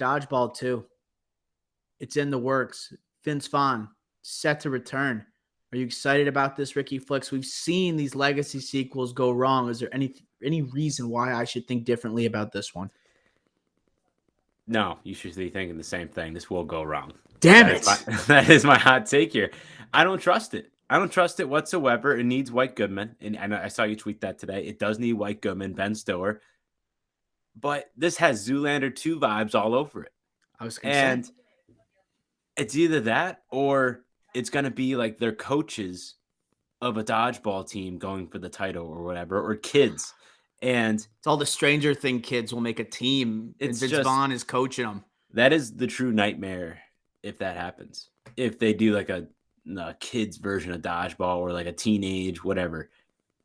Dodgeball 2. It's in the works. Vince Vaughn set to return. Are you excited about this, Ricky Flicks? We've seen these legacy sequels go wrong. Is there any reason why I should think differently about this one? No, you should be thinking the same thing. This will go wrong. Damn That is my it! that is my hot take here. I don't trust it. I don't trust it whatsoever. It needs White Goodman, and I saw you tweet that today. It does need White Goodman, Ben Stiller, but this has Zoolander 2 vibes all over it. I was going to say. And it's either that or it's going to be like their coaches of a dodgeball team going for the title or whatever, or kids. And It's all the Stranger Thing kids will make a team, and it's Vince just Vaughn is coaching them. that is the true nightmare if that happens. If they do like a kids version of dodgeball or like a teenage whatever,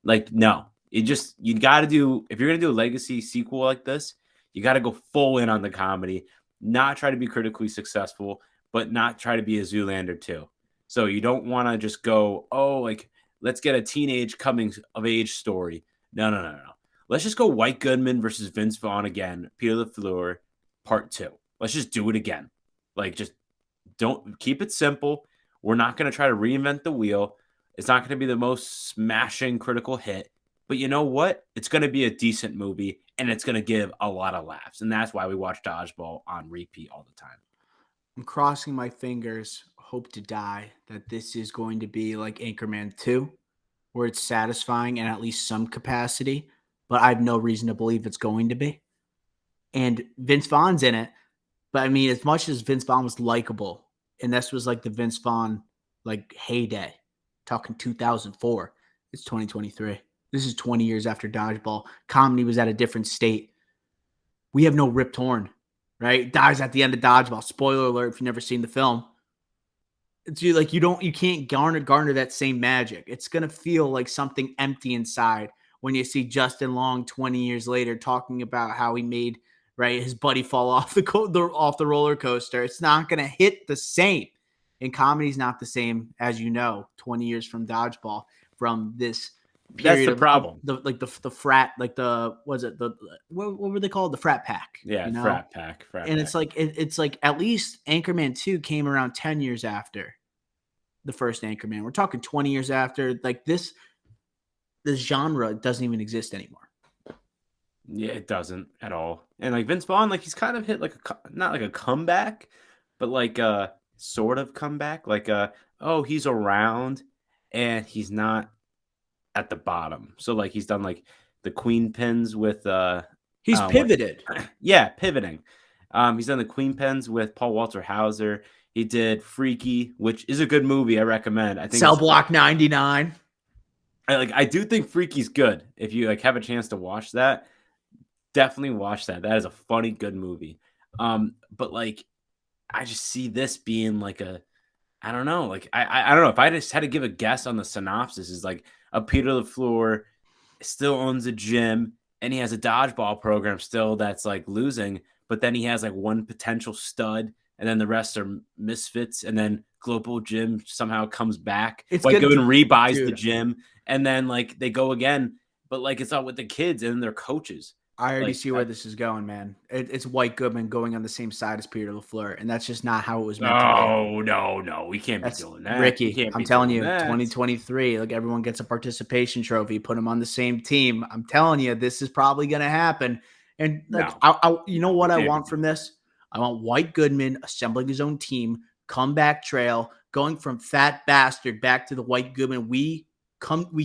like no, you got to do, if you're gonna do a legacy sequel like this, you got to go full in on the comedy, not try to be critically successful, but not try to be a Zoolander too. So you don't want to just go, oh, like let's get a teenage coming of age story. No. Let's just go White Goodman versus Vince Vaughn again, Peter LaFleur, part 2. Let's just do it again. Like, just don't keep it simple. We're not going to try to reinvent the wheel. It's not going to be the most smashing critical hit. But you know what? It's going to be a decent movie, and it's going to give a lot of laughs. And that's why we watch Dodgeball on repeat all the time. I'm crossing my fingers, hope to die, that this is going to be like Anchorman 2, where it's satisfying in at least some capacity, but I have no reason to believe it's going to be. And Vince Vaughn's in it, but I mean, as much as Vince Vaughn was likable, and this was like the Vince Vaughn like heyday, talking 2004, it's 2023. This is 20 years after Dodgeball. Comedy was at a different state. We have no Rip Torn, right? Dies at the end of Dodgeball. Spoiler alert if you've never seen the film. It's like you can't garner that same magic. It's gonna feel like something empty inside when you see Justin Long 20 years later talking about how he made his buddy fall off off the roller coaster. It's not gonna hit the same, and comedy's not the same, as you know. 20 years from Dodgeball, from this period. That's the problem. The frat, like the what were they called? The frat pack. Yeah, you know? frat pack. And it's like at least Anchorman 2 came around 10 years after the first Anchorman. We're talking 20 years after. Like this genre doesn't even exist anymore. Yeah, it doesn't at all. And like Vince Vaughn, like he's kind of hit like not like a comeback, but like a sort of comeback. Like he's around and he's not at the bottom. So like he's done like the Queen Pins with he's pivoted. Yeah, pivoting. He's done the Queen Pins with Paul Walter Hauser. He did Freaky, which is a good movie. I recommend. I think Cell Block 99. I do think Freaky's good. If you like have a chance to watch that, definitely watch that. That is a funny, good movie. But like, I just see this being like I don't know. Like I don't know if I just had to give a guess on the synopsis. Is like a Peter LaFleur still owns a gym and he has a dodgeball program still that's like losing, but then he has like one potential stud. And then the rest are misfits. And then Global Gym somehow comes back. It's like good. Go and rebuys the gym. And then like they go again. But like it's all with the kids and their coaches. I already see where this is going, man. It's White Goodman going on the same side as Peter LaFleur. And that's just not how it was meant to be. No. We can't be doing that. Ricky, I'm telling you, 2023, like everyone gets a participation trophy. Put them on the same team. I'm telling you, this is probably going to happen. And like, you know what I want from this? I want White Goodman assembling his own team, comeback trail, going from fat bastard back to the White Goodman we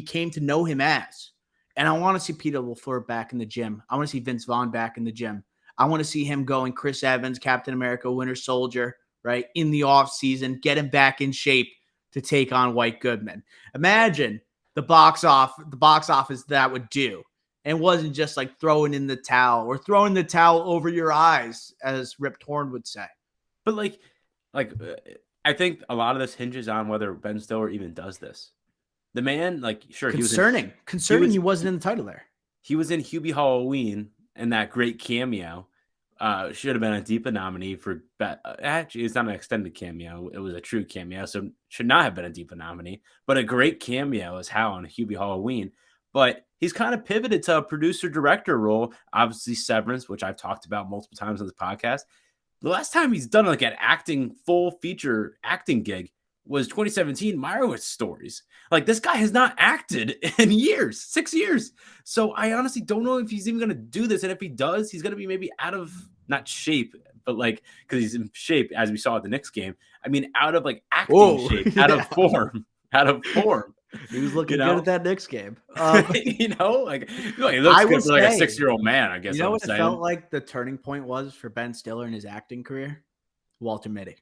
came to know him as. And I want to see Peter LaFleur back in the gym. I want to see Vince Vaughn back in the gym. I want to see him going Chris Evans, Captain America, Winter Soldier, right, in the offseason, get him back in shape to take on White Goodman. Imagine the box office that would do. And wasn't just like throwing in the towel or throwing the towel over your eyes, as Rip Torn would say. But like I think a lot of this hinges on whether Ben Stiller even does this. The man, like, sure, concerning he wasn't in the title there. He was in Hubie Halloween and that great cameo. Should have been a Deepa nominee for actually it's not an extended cameo. It was a true cameo, so should not have been a Deepa nominee. But a great cameo is how on Hubie Halloween. But he's kind of pivoted to a producer-director role. Obviously, Severance, which I've talked about multiple times on this podcast. The last time he's done like an acting full feature acting gig was 2017 Meyerowitz Stories. Like this guy has not acted in years, 6 years. So I honestly don't know if he's even gonna do this. And if he does, he's gonna be maybe out of not shape, but like because he's in shape as we saw at the Knicks game. I mean, out of like acting Whoa, shape, out of yeah. form, out of form. He was You looking good at know, that Knicks game. like he looks I will good for like a say, 6-year-old man. I you guess know what I'm what it felt saying. like the turning point was for Ben Stiller in his acting career? Walter Mitty.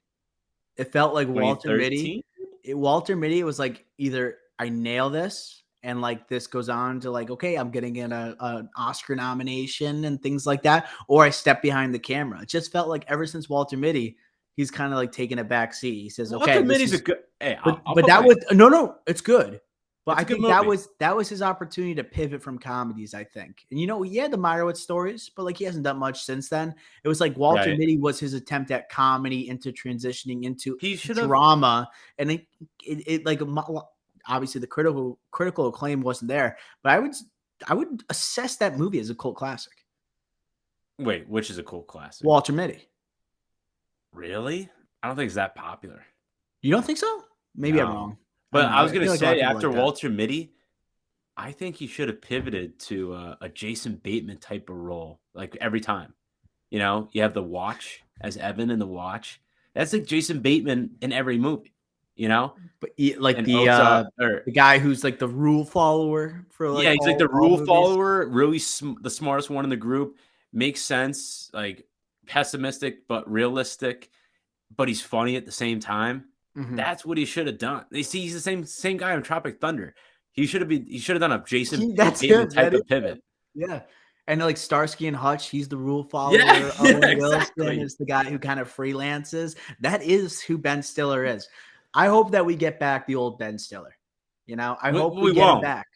It felt like Walter Mitty. 2013. Walter Mitty was like either I nail this and like this goes on to like okay, I'm getting in an Oscar nomination and things like that, or I step behind the camera. It just felt like ever since Walter Mitty, he's kind of like taking a back seat. He says, Walter okay, this Mitty's a is good. Hey, but I'll but put that my. was no, it's good. But It's I a good think that movie. was his opportunity to pivot from comedies. I think, and he had the Meyerowitz Stories, but like he hasn't done much since then. It was like Walter Right. Mitty was his attempt at comedy into transitioning into He should have. drama, and it like obviously the critical acclaim wasn't there, but I would assess that movie as a cult classic. Wait, which is a cool classic? Walter Mitty, Really? I don't think it's that popular. you don't think so? Maybe I'm No. wrong. I But don't know. I was I gonna feel like a lot of say people after like that. Walter Mitty, I think he should have pivoted to a Jason Bateman type of role, like every time. You have the Watch as Evan in the Watch. That's like Jason Bateman in every movie. You know, But like and Ota or the guy who's like the rule follower for like yeah, he's like the all rule movies. follower, really the smartest one in the group. Makes sense, like pessimistic but realistic, but he's funny at the same time. Mhm. That's what he should have done. They see he's the same guy in Tropic Thunder. He should have done a Jason That's Bateman good. type That is of good. pivot. Yeah. And like Starsky and Hutch, he's the rule Yeah, follower. yeah, Owen Wilson exactly. is the guy who kind of freelances. That is who Ben Stiller is. I hope that we get back the old Ben Stiller. I We, hope we we get him won't. back.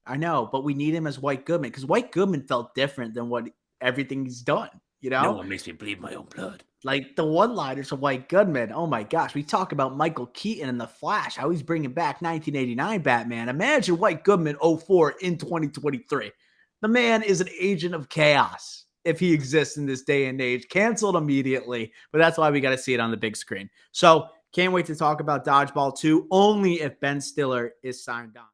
I know, but we need him as White Goodman because White Goodman felt different than what everything he's done. You No know, one makes me bleed my own blood. like the one-liners of White Goodman. Oh my gosh, we talk about Michael Keaton in The Flash. How he's bringing back 1989 Batman. Imagine White Goodman '04 in 2023. The man is an agent of chaos if he exists in this day and age. Canceled immediately, but that's why we got to see it on the big screen. So can't wait to talk about Dodgeball 2, only if Ben Stiller is signed on.